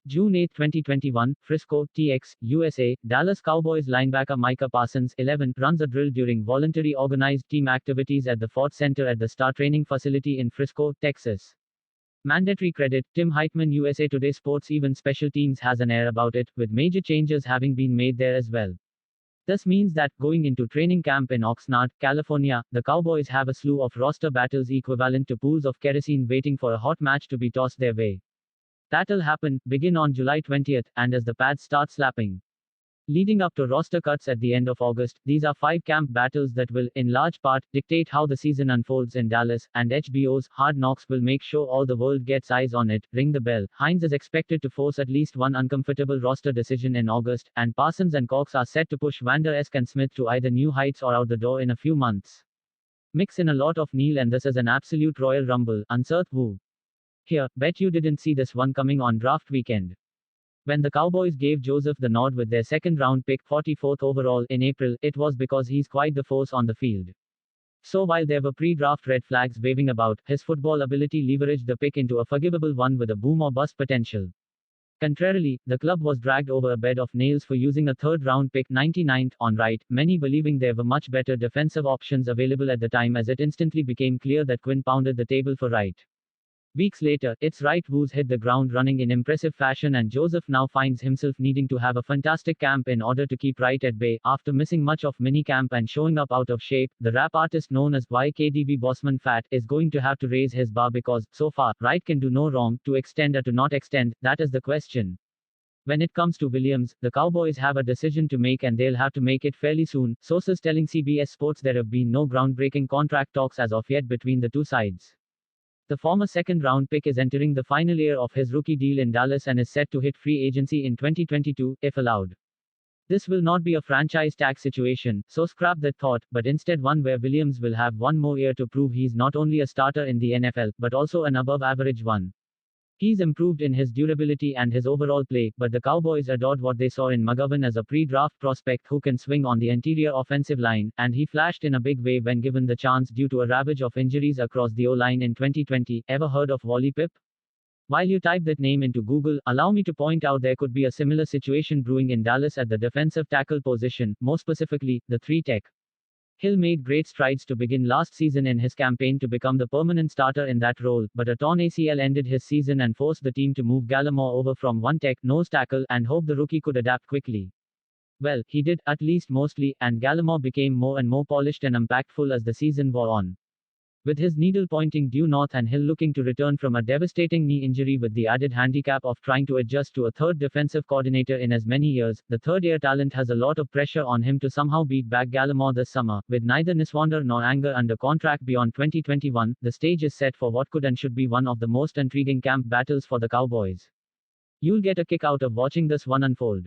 June 8, 2021, Frisco, TX, USA, Dallas Cowboys linebacker Micah Parsons, 11, runs a drill during voluntary organized team activities at the Ford Center at the Star Training Facility in Frisco, Texas. Mandatory credit, Tim Heitman-USA Today SportsEven special teams has an air about it, with major changes having been made there as well. This means that, going into training camp in Oxnard, California, the Cowboys have a slew of roster battles equivalent to pools of kerosene waiting for a hot match to be tossed their way. That'll begin on July 20th, and as the pads start slapping. Leading up to roster cuts at the end of August, these are 5 camp battles that will, in large part, dictate how the season unfolds in Dallas, and HBO's Hard Knocks will make sure all the world gets eyes on it. Ring the bell. Hines is expected to force at least one uncomfortable roster decision in August, and Parsons and Cox are set to push Vander Esch and Smith to either new heights or out the door in a few months. Mix in a lot of Neil, and this is an absolute Royal Rumble. Unsert woo. Here, bet you didn't see this one coming on draft weekend. When the Cowboys gave Joseph the nod with their second-round pick, 44th overall, in April, it was because he's quite the force on the field. So while there were pre-draft red flags waving about, his football ability leveraged the pick into a forgivable one with a boom or bust potential. Contrarily, the club was dragged over a bed of nails for using a third-round pick, 99th, on Wright, many believing there were much better defensive options available at the time, as it instantly became clear that Quinn pounded the table for Wright. Weeks later, it's Wright who's hit the ground running in impressive fashion, and Joseph now finds himself needing to have a fantastic camp in order to keep Wright at bay. After missing much of minicamp and showing up out of shape, the rap artist known as YKDV Bossman Fat is going to have to raise his bar because, so far, Wright can do no wrong. To extend or to not extend, that is the question. When it comes to Williams, the Cowboys have a decision to make, and they'll have to make it fairly soon. Sources telling CBS Sports there have been no groundbreaking contract talks as of yet between the two sides. The former second-round pick is entering the final year of his rookie deal in Dallas and is set to hit free agency in 2022, if allowed. This will not be a franchise tag situation, so scrap that thought, but instead one where Williams will have one more year to prove he's not only a starter in the NFL, but also an above-average one. He's improved in his durability and his overall play, but the Cowboys adored what they saw in McGovern as a pre-draft prospect who can swing on the interior offensive line, and he flashed in a big way when given the chance due to a ravage of injuries across the O-line in 2020. Ever heard of Wally Pip? While you type that name into Google, allow me to point out there could be a similar situation brewing in Dallas at the defensive tackle position, more specifically, the 3-tech. Hill made great strides to begin last season in his campaign to become the permanent starter in that role, but a torn ACL ended his season and forced the team to move Gallimore over from 1-tech, nose tackle, and hope the rookie could adapt quickly. Well, he did, at least mostly, and Gallimore became more and more polished and impactful as the season wore on. With his needle pointing due north and Hill looking to return from a devastating knee injury with the added handicap of trying to adjust to a third defensive coordinator in as many years, the third-year talent has a lot of pressure on him to somehow beat back Gallimore this summer. With neither Niswander nor Anger under contract beyond 2021, the stage is set for what could and should be one of the most intriguing camp battles for the Cowboys. You'll get a kick out of watching this one unfold.